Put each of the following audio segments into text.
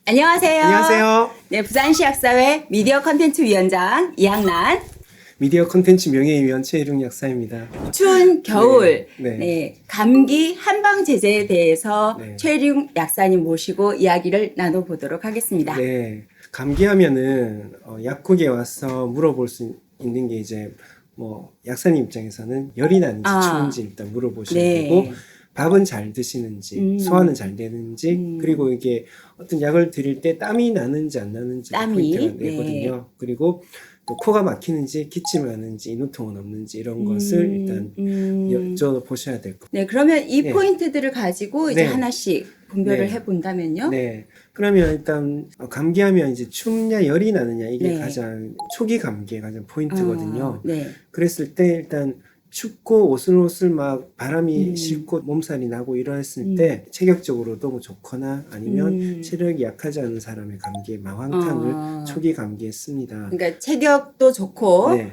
안녕하세요. 안녕하세요. 네, 부산시 약사회 미디어 컨텐츠 위원장 이항란. 미디어 콘텐츠 명예위원 최일웅 약사입니다. 추운 겨울, 네. 네, 감기 한방 제제에 대해서 네. 최일웅 약사님 모시고 이야기를 나눠보도록 하겠습니다. 네, 감기하면은 약국에 와서 물어볼 수 있는 게 이제 뭐 약사님 입장에서는 열이 나는지 추운지 일단 물어보셔야 네. 되고, 밥은 잘 드시는지, 소화는 잘 되는지, 그리고 이게 어떤 약을 드릴 때 땀이 나는지 안 나는지 땀이? 포인트가 되거든요. 그리고 또 코가 막히는지 기침이 하는지 인후통은 없는지 이런 것을 일단 여쭤보셔야 될 것 같아요. 네, 그러면 이 네. 포인트들을 가지고 이제 네. 하나씩 분별을 네. 해본다면요. 네. 그러면 일단 감기하면 이제 춥냐 열이 나느냐 이게 네. 가장 초기 감기의 가장 포인트거든요. 네. 그랬을 때 일단 춥고 오슬오슬 막 바람이 싫고 몸살이 나고 이랬을 때 체격적으로도 뭐 좋거나 아니면 체력이 약하지 않은 사람의 감기에 마황탕을 초기 감기에 씁니다. 그러니까 체격도 좋고 네.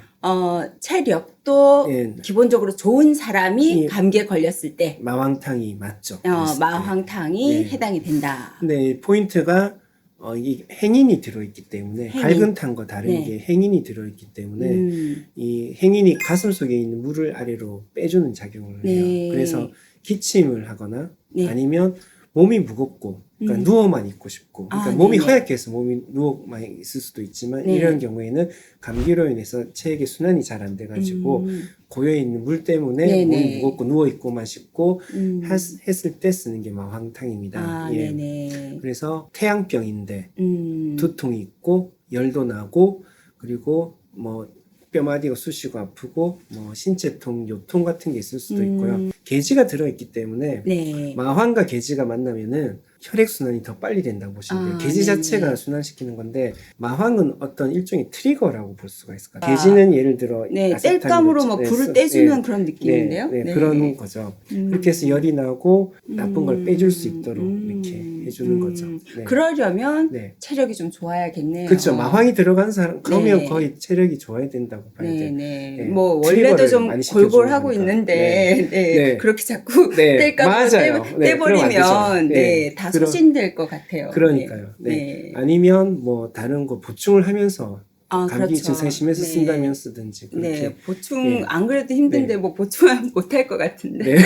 체력도 네. 기본적으로 좋은 사람이 예. 감기에 걸렸을 때 마황탕이 맞죠. 그랬을 때. 마황탕이 네. 해당이 된다. 근데 포인트가 이 행인이 들어있기 때문에 행인. 밝은 탕과 다르게 네. 행인이 들어있기 때문에 이 행인이 가슴 속에 있는 물을 아래로 빼주는 작용을 해요. 네. 그래서 기침을 하거나 네. 아니면 몸이 무겁고 그러니까 누워만 있고 싶고 그러니까 몸이 네네. 허약해서 몸이 누워만 있을 수도 있지만 네. 이런 경우에는 감기로 인해서 체액의 순환이 잘 안 돼가지고 고여있는 물 때문에 네네. 몸이 무겁고 누워있고만 싶고 했을 때 쓰는 게 마황탕입니다. 아, 예. 네네. 그래서 태양병인데 두통이 있고 열도 나고 그리고 뭐 뼈마디가 쑤시고 아프고 뭐 신체통, 요통 같은 게 있을 수도 있고요. 계지가 들어있기 때문에 네. 마황과 계지가 만나면은 혈액순환이 더 빨리 된다고 보시면 돼요. 계지 네네. 자체가 순환시키는 건데 마황은 어떤 일종의 트리거라고 볼 수가 있을 것 같아요. 계지는 예를 들어 네, 아세타민을 땔감으로 뭐 불을 떼주는 그런 느낌인데요. 네, 그런 거죠. 그렇게 해서 열이 나고 나쁜 걸 빼줄 수 있도록 이렇게 해주는 거죠. 네. 그러려면 네. 체력이 좀 좋아야겠네요. 그렇죠. 마황이 들어간 사람 그러면 네. 거의 체력이 좋아야 된다고 봐야 돼요. 네네. 네. 뭐 원래도 트리거를 좀 많이 시켜주는 골골하고 거니까. 있는데 네. 네. 그렇게 자꾸 네, 뗄감으로 맞아요. 네, 그러면 안 떼버리면 되죠. 네, 다 소진될 것 같아요. 그러니까요. 네. 아니면 뭐 다른 거 보충을 하면서 감기 그렇죠. 증상이 심해서 네. 쓴다면 쓰든지 그렇게. 네, 보충 네. 안 그래도 힘든데 네. 뭐 보충하면 못할 것 같은데. 네.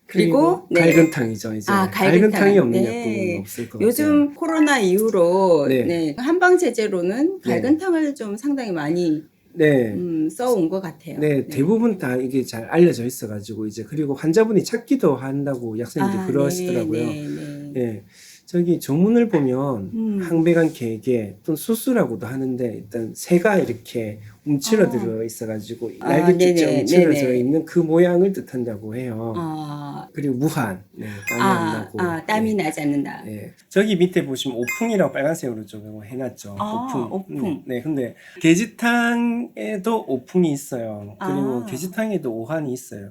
그리고 네. 갈근탕이죠. 이제 갈근탕이 없는 네. 약국은 없을 것 요즘 같아요. 코로나 이후로 네. 네, 한방 제제로는 네. 갈근탕을 좀 상당히 많이 네. 써온 것 같아요. 네, 대부분 다 이게 잘 알려져 있어가지고 이제 그리고 환자분이 찾기도 한다고 약사님들 그러시더라고요. 네. 예, 저기 조문을 보면 항배간 계획에 또 수수라고도 하는데 일단 새가 이렇게 움츠러들어 있어가지고 날개축제 네네, 움츠러들어 네네. 있는 그 모양을 뜻한다고 해요. 그리고 무한, 네, 땀이 안 나고. 땀이 네. 나지 않는다. 네. 저기 밑에 보시면 오풍이라고 빨간색으로 좀 해놨죠. 오풍. 네, 근데 게지탕에도 오풍이 있어요. 그리고 게지탕에도 오한이 있어요.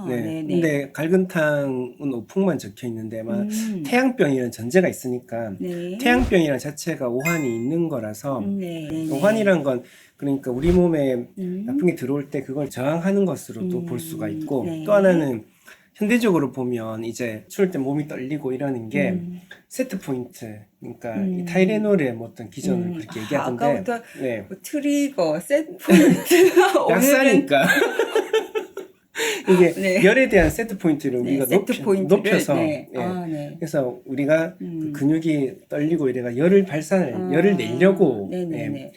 네. 네네. 근데 갈근탕은 오풍만 적혀 있는데 아마 태양병이라는 전제가 있으니까 네. 태양병이라는 자체가 오한이 있는 거라서 네. 오한이란 건 그러니까 우리 몸에 나쁜 게 들어올 때 그걸 저항하는 것으로도 볼 수가 있고 네. 또 하나는 현대적으로 보면 이제 추울 때 몸이 떨리고 이러는 게 세트 포인트 그러니까 이 타이레놀의 뭐 어떤 기전을 그렇게 얘기하던데 아까부터 네. 뭐 트리거, 세트 포인트 약사니까 이게 네. 열에 대한 세트 포인트를 우리가 세트 포인트를, 높여서 네. 예. 네. 그래서 우리가 그 근육이 떨리고 이래가 열을 열을 내려고 네네네.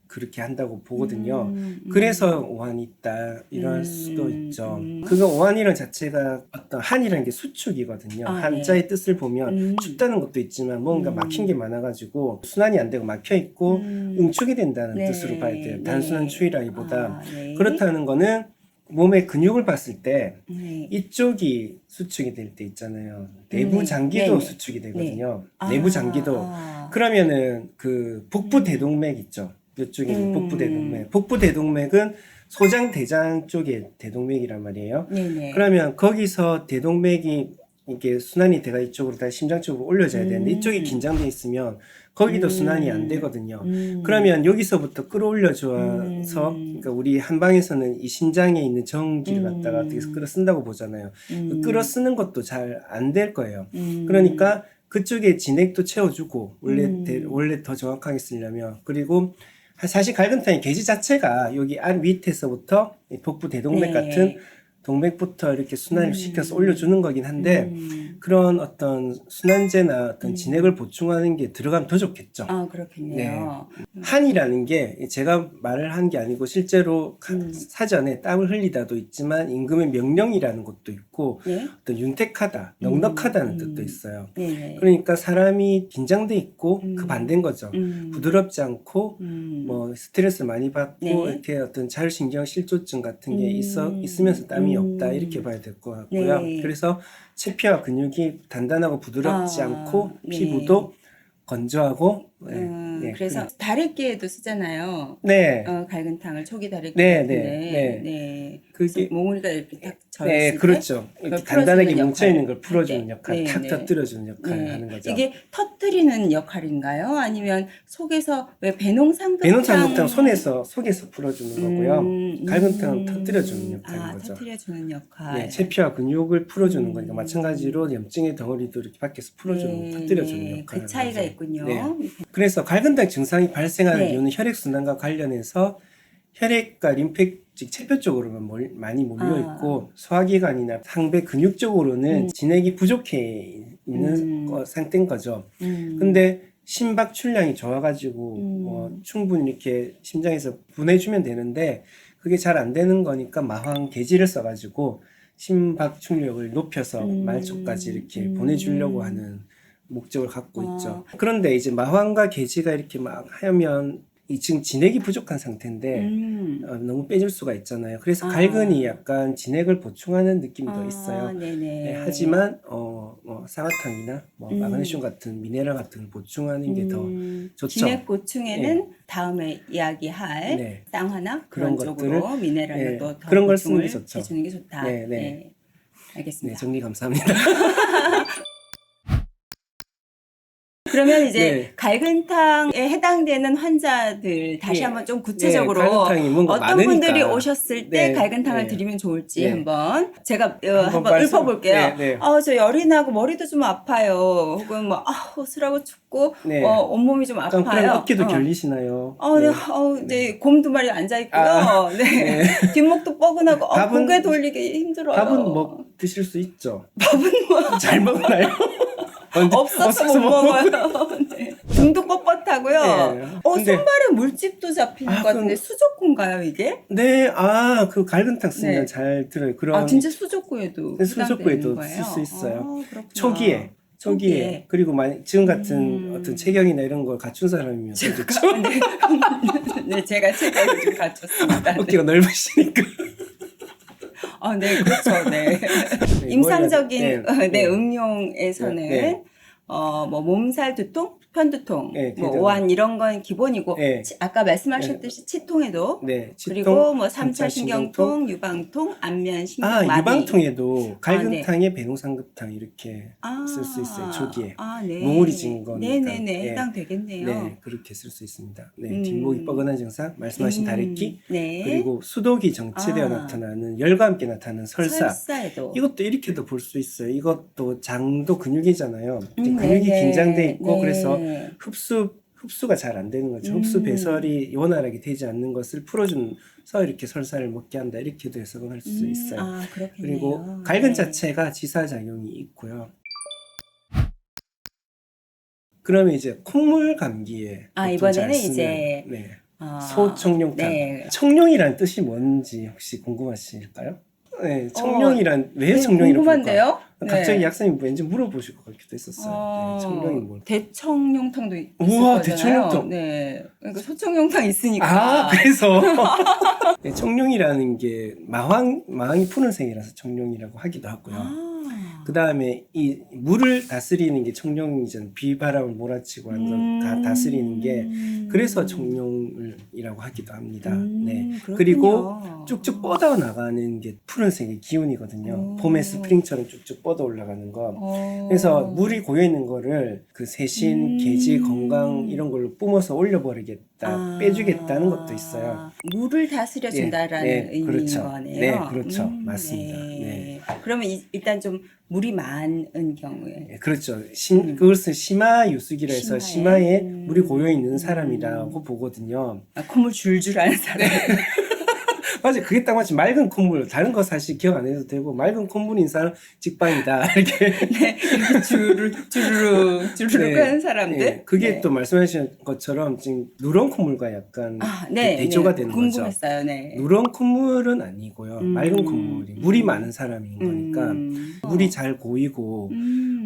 그렇게 한다고 보거든요. 그래서 오한이 있다 이럴 수도 있죠. 그거 오한이란 자체가 어떤 한이라는 게 수축이거든요. 한자의 뜻을 보면 춥다는 것도 있지만 뭔가 막힌 게 많아가지고 순환이 안 되고 막혀 있고 응축이 된다는 뜻으로 봐야 돼요. 단순한 추위라기보다 그렇다는 거는 몸의 근육을 봤을 때 이쪽이 수축이 될 때 있잖아요. 내부 장기도 수축이 되거든요. 내부 장기도. 그러면은 그 복부 대동맥 있죠. 이쪽에 복부 대동맥. 복부 대동맥은 소장 대장 쪽에 대동맥이란 말이에요. 네네. 그러면 거기서 대동맥이 이게 순환이 돼가 이쪽으로 다시 심장 쪽으로 올려져야 되는데 이쪽이 긴장돼 있으면 거기도 순환이 안 되거든요. 그러면 여기서부터 끌어올려줘서 그러니까 우리 한방에서는 이 심장에 있는 전기를 갖다가 어떻게 끌어 쓴다고 보잖아요. 그 끌어 쓰는 것도 잘 안 될 거예요. 그러니까 그쪽에 진액도 채워주고 원래 더 정확하게 쓰려면 그리고 사실 갈근탕의 계지 자체가 여기 밑에서부터 복부 대동맥 같은 동맥부터 이렇게 순환을 시켜서 올려주는 거긴 한데 그런 어떤 순환제나 어떤 진액을 보충하는 게 들어가면 더 좋겠죠. 아, 그렇겠네요. 한이라는 게 제가 말을 한 게 아니고 실제로 사전에 땀을 흘리다도 있지만 임금의 명령이라는 것도 있고 네? 어떤 윤택하다, 넉넉하다는 뜻도 있어요. 네. 그러니까 사람이 긴장돼 있고 그 반대인 거죠. 부드럽지 않고 뭐 스트레스 많이 받고 네. 이렇게 어떤 자율신경 실조증 같은 게 있으면서 땀이 없다 이렇게 봐야 될 것 같고요. 네. 그래서 체피와 근육이 단단하고 부드럽지 않고 네. 피부도 건조하고 그래서 다래끼에도 쓰잖아요. 네. 갈근탕을 초기 다래끼 네, 같은데 네, 네. 그게 몽우리가 이렇게 딱 젖었을 네, 때 그렇죠. 이렇게 그걸 단단하게 풀어주는 뭉쳐 있는 걸 역할 풀어주는 할 때. 역할, 네, 탁 네. 터뜨려주는 역할을 네. 하는 거죠. 이게 터뜨리는 역할인가요? 아니면 속에서 왜 배농삼급탕 배농삼급탕 속에서 풀어주는 거고요. 갈근탕은 터뜨려주는 역할인 거죠. 터뜨려주는 역할. 네, 체피와 근육을 풀어주는 거니까 마찬가지로 염증의 덩어리도 이렇게 밖에서 풀어주는, 터뜨려주는 역할을 그 차이가 하죠. 있군요. 네. 그래서 갈근탕 증상이 발생하는 네. 이유는 혈액순환과 관련해서 혈액과 림프 즉 체표 쪽으로만 많이 몰려 있고 소화기관이나 상배 근육 쪽으로는 진액이 부족해 있는 상태인 거죠. 근데 심박 출량이 좋아가지고 충분히 이렇게 심장에서 보내주면 되는데 그게 잘 안 되는 거니까 마황 계지를 써가지고 심박 출력을 높여서 말초까지 이렇게 보내주려고 하는 목적을 갖고 있죠. 그런데 이제 마황과 계지가 이렇게 막 하면 지금 진액이 부족한 상태인데 너무 빼줄 수가 있잖아요. 그래서 갈근이 약간 진액을 보충하는 느낌도 있어요. 네, 하지만 뭐 쌍화탕이나 뭐 마그네슘 같은 미네랄 같은 걸 보충하는 게 더 좋죠. 진액 보충에는 다음에 이야기할 쌍화나 그런 쪽으로 미네랄로 또 더 그런 걸 쓰는 보충을 게 좋죠. 해주는 게 좋다. 네. 알겠습니다. 네, 정리 감사합니다. 그러면 이제 갈근탕에 해당되는 환자들 다시 한번 좀 구체적으로 갈근탕이 뭔가 어떤 많으니까. 분들이 오셨을 때 갈근탕을 드리면 좋을지 한번 제가 한번 읊어볼게요. 저 열이 나고 머리도 좀 아파요. 혹은 뭐 호스라고 춥고 온몸이 좀 아파요. 그럼 어깨도 결리시나요? 네, 곰 두 마리 앉아 있고요. 뒷목도 뻐근하고 고개 돌리기 힘들어요. 밥은 뭐 드실 수 있죠. 밥은 뭐 잘 먹나요? 없어서 못 먹어요. 네. 등도 뻣뻣하고요. 근데, 손발에 물집도 잡히는 것 같은데 수족구인가요 이게? 네, 그 갈근탕 쓰면 잘 들어요. 그런 진짜 수족구에도 수족구에도 쓸 수 있어요. 초기에 그리고 지금 같은 어떤 체격이나 이런 걸 갖춘 사람이면 좋죠. 네, 제가 체격을 좀 갖췄습니다. 어깨가 넓으시니까. 네, 그렇죠. 네. 임상적인 응용에서는 뭐 몸살 두통, 편두통, 뭐 오한 이런 건 기본이고 아까 말씀하셨듯이 치통에도 그리고 뭐 3차 신경통, 유방통, 안면 신경마비 유방통에도 갈근탕에 배농삼급탕 이렇게 쓸 수 있어요. 초기에 몽우리 진 거니까 해당되겠네요. 네, 그렇게 쓸 수 있습니다. 뒷목이 뻐근한 증상, 말씀하신 다래끼, 그리고 수독이 정체되어 나타나는 열과 함께 나타나는 설사에도 이것도 이렇게도 볼 수 있어요. 이것도 장도 근육이잖아요. 근육이 긴장돼 있고 그래서 흡수가 잘 안 되는 거죠. 흡수 배설이 원활하게 되지 않는 것을 풀어줘서 이렇게 설사를 먹게 한다. 이렇게도 해석을 할 수 있어요. 그리고 갈근 자체가 지사작용이 있고요. 그러면 이제 콩물 감기에 이번에는 이제 소청룡탕. 청룡이란 뜻이 뭔지 혹시 궁금하실까요? 네, 청룡이란 왜 청룡이라고 궁금한데요? 갑자기 약사님 왠지 물어보실 것 같기도 했었어요. 청룡이 뭘? 대청룡탕도 있을 우와, 거잖아요. 대청룡탕. 네, 그러니까 소청룡탕 있으니까. 그래서 청룡이라는 게 마왕이 푸른색이라서 청룡이라고 하기도 하고요. 그 다음에 이 물을 다스리는 게 청룡이잖아요. 비바람을 몰아치고 하는 걸 다 다스리는 게 그래서 청룡이라고 하기도 합니다. 네. 그렇군요. 그리고 쭉쭉 뻗어 나가는 게 푸른색의 기운이거든요. 봄의 스프링처럼 쭉쭉 뻗어 올라가는 거. 그래서 물이 고여 있는 거를 그 세신, 계지, 건강 이런 걸로 뿜어서 올려버리겠다, 빼주겠다는 것도 있어요. 물을 다스려준다라는 의미인 그렇죠. 거네요. 네, 그렇죠. 맞습니다. 네. 그러면 일단 좀 물이 많은 경우에. 네, 그렇죠. 그것을 심화 유숙이라 해서 심화에 물이 고여 있는 사람이라고 보거든요. 콧물 줄줄 하는 사람. 맞아요. 그게 딱 맞지. 맑은 콧물. 다른 거 사실 기억 안 해도 되고, 맑은 콧물인 사람 직방이다. 이렇게. 네. 이렇게 주르륵 하는 사람들. 네. 그게 또 말씀하신 것처럼 지금 누런 콧물과 약간 대조가 되는 거죠. 궁금했어요. 네. 누런 콧물은 아니고요. 맑은 콧물이. 물이 많은 사람인 거니까. 물이 잘 고이고,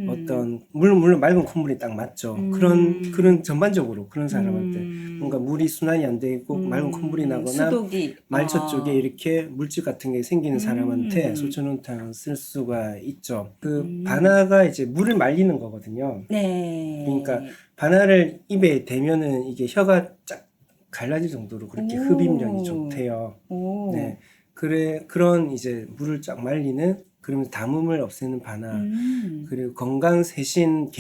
어떤, 물론 맑은 콧물이 딱 맞죠. 그런 전반적으로 그런 사람한테. 뭔가 물이 순환이 안 되고, 맑은 콧물이 나거나, 수독이. 말초 쪽에 이렇게 물질 같은 게 생기는 사람한테 소천온탕 쓸 수가 있죠. 그 바나가 이제 물을 말리는 거거든요. 네. 그러니까 바나를 입에 대면은 이게 혀가 쫙 갈라질 정도로 그렇게 흡입력이 좋대요. 네. 그런 이제 물을 쫙 말리는 그러면서 담음을 없애는 바나 그리고 건강 세신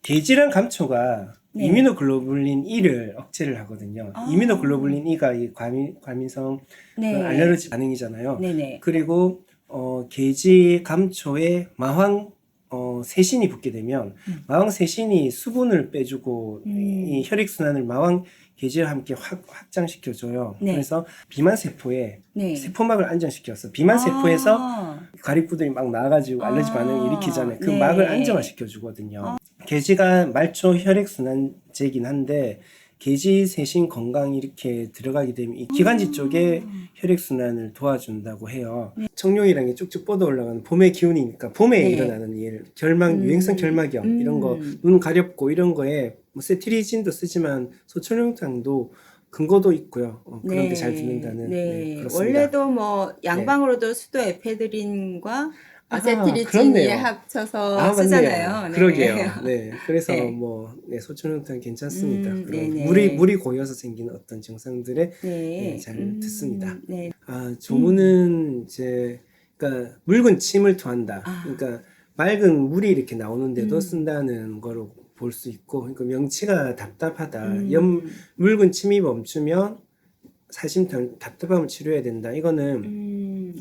계지란 감초가 이뮤노글로불린 E를 억제를 하거든요. 이뮤노글로불린 E가 이 과민성 알레르기 반응이잖아요. 네네. 그리고 계지 감초에 마황 세신이 붙게 되면 마황 세신이 수분을 빼주고 이 혈액 순환을 마황 계지와 함께 확장시켜줘요. 그래서 비만 세포에 세포막을 안정시켜서 비만 세포에서 가립구들이 막 나와가지고 알레르기 반응을 일으키잖아요. 그 막을 안정화시켜주거든요. 계지가 말초 혈액순환제이긴 한데 계지 세신 건강 이렇게 들어가게 되면 이 기관지 쪽에 혈액순환을 도와준다고 해요. 청룡이라는 게 쭉쭉 뻗어 올라가는 봄의 기운이니까 봄에 일어나는 일, 유행성 결막염 이런 거, 눈 가렵고 이런 거에 뭐 세트리진도 쓰지만 소천룡탕도 근거도 있고요. 그런 데 잘 듣는다는. 그렇습니다. 원래도 뭐 양방으로도 수도 에페드린과 세트리진이 합쳐서 쓰잖아요. 그러게요. 네. 그래서 소천룡탕 괜찮습니다. 물이 고여서 생기는 어떤 증상들에 잘 듣습니다. 조문은 이제 그러니까 묽은 침을 토한다. 그러니까 맑은 물이 이렇게 나오는데도 쓴다는 거로 볼 수 있고, 그러니까 명치가 답답하다. 묽은 침이 멈추면 사심탕 답답함을 치료해야 된다. 이거는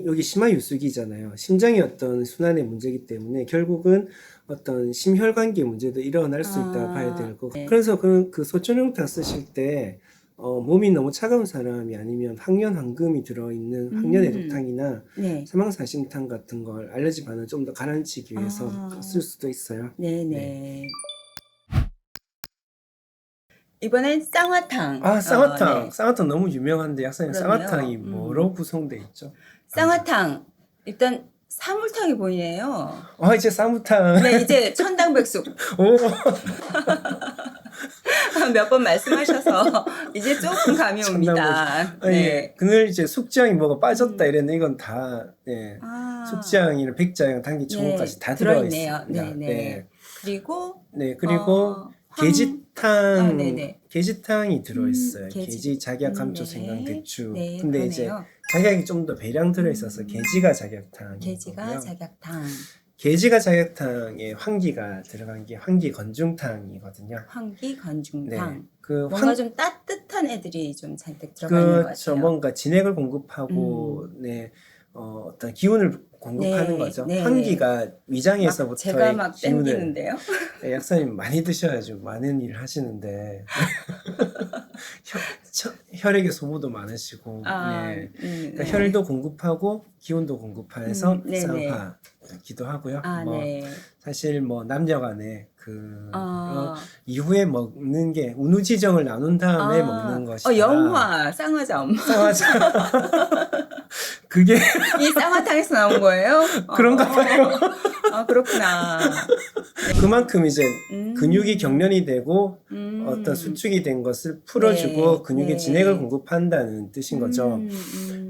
여기 심화 유숙이잖아요. 심장의 어떤 순환의 문제이기 때문에 결국은 어떤 심혈관계 문제도 일어날 수 있다고 봐야 될 거고. 그래서 그 소천룡탕 쓰실 때 몸이 너무 차가운 사람이 아니면 황련 황금이 들어있는 황련 애독탕이나 사망사심탕 같은 걸 알레르기 반응을 좀 더 가라앉히기 위해서 쓸 수도 있어요. 네네. 이번엔 쌍화탕. 쌍화탕. 쌍화탕 너무 유명한데 약사님 쌍화탕이 뭐로 구성돼 있죠? 쌍화탕. 일단 사물탕이 보이네요. 이제 쌍화탕. 네, 이제 천당백숙. 몇 번 말씀하셔서 이제 조금 감이 옵니다. 네. 그늘 이제 숙지향이 뭐가 빠졌다 이랬는데 이건 다 숙지향이나 백자향, 당귀, 청고까지 다 들어 있습니다. 그리고 계지탕이 들어있어요. 계지, 작약, 감초, 생강, 대추. 근데 이제 작약이 좀 더 배량 들어있어서 계지가 작약탕. 계지가 작약탕에 황기가 들어간 게 황기 건중탕이거든요. 황기 건중탕. 뭔가 좀 따뜻한 애들이 좀 잔뜩 들어가 있는 것 같아요. 뭔가 진액을 공급하고 어떤 기운을 공급하는 거죠. 황기가 위장에서부터의 제가 막 기운을 땡기는데요. 약사님 많이 드셔야죠. 많은 일을 하시는데 혈액의 소모도 많으시고 그러니까 혈도 공급하고 기운도 공급해서 쌍화기도 하고요. 사실 남녀간에 이후에 먹는 게 운우지정을 나눈 다음에 먹는 것이다. 영화 쌍화점. 그게 이 쌍화탕에서 나온 거예요? 그런가 봐요. 그렇구나. 그만큼 이제 근육이 경련이 되고 어떤 수축이 된 것을 풀어주고 근육에 진액을 공급한다는 뜻인 거죠.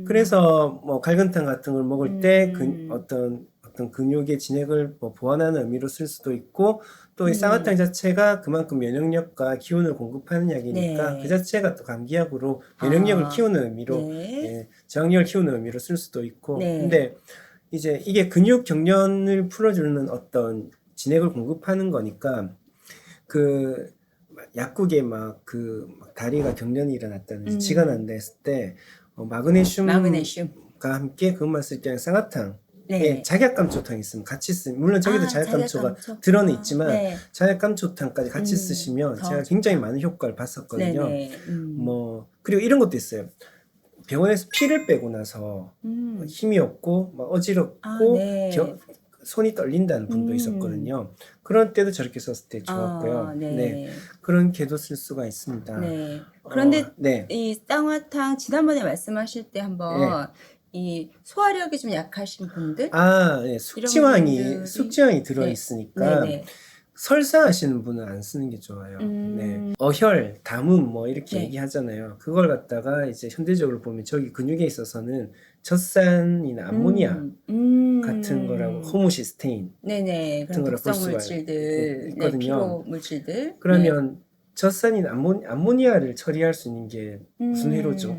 그래서 뭐 갈근탕 같은 걸 먹을 때 어떤 근육의 진액을 뭐 보완하는 의미로 쓸 수도 있고 또 이 쌍화탕 자체가 그만큼 면역력과 기운을 공급하는 약이니까 네. 그 자체가 또 감기약으로 면역력을 키우는 의미로 네. 예, 저항력을 키우는 의미로 쓸 수도 있고 네. 근데 이제 이게 근육 경련을 풀어주는 어떤 진액을 공급하는 거니까 그 약국에 막 다리가 경련이 일어났다든지 쥐가 난다 했을 때 마그네슘과 함께 그것만 쓸 게 아니라 쌍화탕 예, 작약감초탕 있으면 같이 쓰면 물론 저기도 작약감초가 들어는 있지만 작약감초탕까지 같이 쓰시면 제가 굉장히 많은 효과를 봤었거든요. 뭐 그리고 이런 것도 있어요. 병원에서 피를 빼고 나서 힘이 없고 막 어지럽고 손이 떨린다는 분도 있었거든요. 그런 때도 저렇게 썼을 때 좋았고요. 네. 그런 개도 쓸 수가 있습니다. 네. 그런데 이 쌍화탕 지난번에 말씀하실 때 한번 이 소화력이 좀 약하신 분들, 네. 숙지황이 들어 있으니까 설사하시는 분은 안 쓰는 게 좋아요. 네. 어혈, 담음 뭐 이렇게 얘기하잖아요. 그걸 갖다가 이제 현대적으로 보면 저기 근육에 있어서는 젖산이나 암모니아 같은 거라고 호모시스테인 같은 거라고 볼 수가 있거든요. 피로 물질들. 그러면 젖산인 암모니아를 처리할 수 있는 게 무슨 회로죠?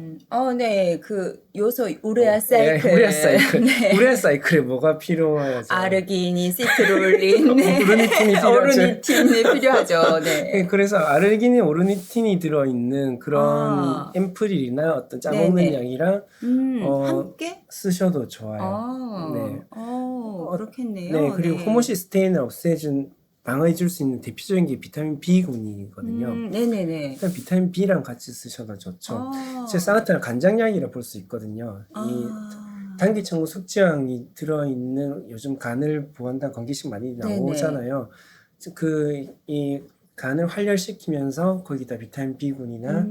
네. 그 요소 우레아 사이클. 우레아 사이클. 우레아 사이클에 뭐가 필요하죠? 아르기닌, 시트룰린, 오르니틴이 필요하죠. 오르니틴이 필요하죠. 네. 그래서 아르기닌, 오르니틴이 들어있는 그런 앰플이나 어떤 짜먹는 약이랑 함께 쓰셔도 좋아요. 네. 그렇겠네요. 네. 그리고 호모시스테인을 방어해줄 수 있는 대표적인 게 비타민 B군이거든요. 네네네. 일단 비타민 B랑 같이 쓰셔도 좋죠. 제 쌍화탕은 간장약이라 볼 수 있거든요. 이 단기청구 숙지황이 들어있는 요즘 간을 보완한 건기식 많이 나오잖아요. 이 간을 활혈시키면서 거기다 비타민 B군이나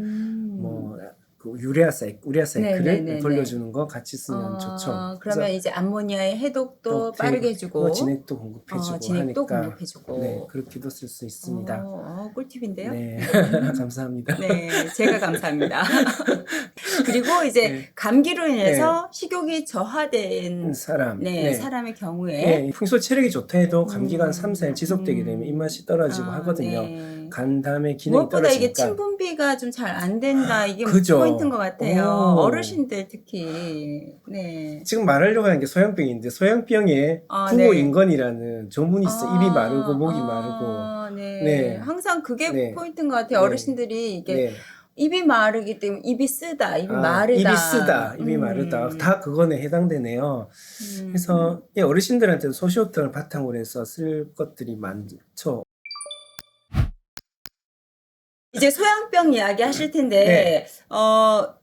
우레아 사이클을 돌려주는 거 같이 쓰면 좋죠. 그러면 이제 암모니아의 해독도 빠르게 해주고 진액도 공급해주고 하니까 네, 그렇게도 쓸 수 있습니다. 꿀팁인데요. 네, 감사합니다. 네, 제가 감사합니다. 그리고 이제 감기로 인해서 식욕이 저하된 사람의 경우에 평소 체력이 좋다 해도 감기가 한 3, 4일 지속되게 되면 입맛이 떨어지고 하거든요. 간담의 기능이 무엇보다 떨어지니까. 이게 침분비가 좀 잘 안 된다. 이게 포인트인 것 같아요. 어르신들 특히. 네. 지금 말하려고 하는 게 소양병인데 소양병에 부모인건이라는 조문이 있어. 입이 마르고 목이 마르고. 네. 항상 그게 포인트인 것 같아요. 어르신들이 이게 입이 마르기 때문에 입이 쓰다, 입이 마르다. 입이 쓰다, 입이 마르다. 다 그거에 해당되네요. 그래서 어르신들한테는 소시오통을 바탕으로 해서 쓸 것들이 많죠. 이제 소양병 이야기 하실 텐데,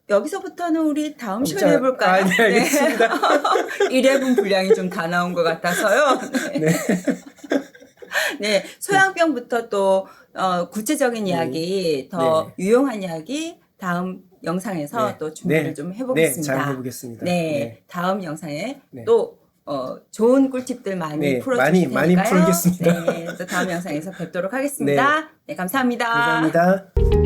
여기서부터는 우리 다음 시간에 해볼까요? 네, 알겠습니다. 1회분 분량이 좀 다 나온 것 같아서요. 네, 소양병부터 또 구체적인 이야기, 더 유용한 이야기 다음 영상에서 또 준비를 좀 해보겠습니다. 잘 해보겠습니다. 다음 영상에 또 좋은 꿀팁들 많이 풀어주실 테니까요. 많이 풀겠습니다. 또 다음 영상에서 뵙도록 하겠습니다. 네, 감사합니다. 감사합니다.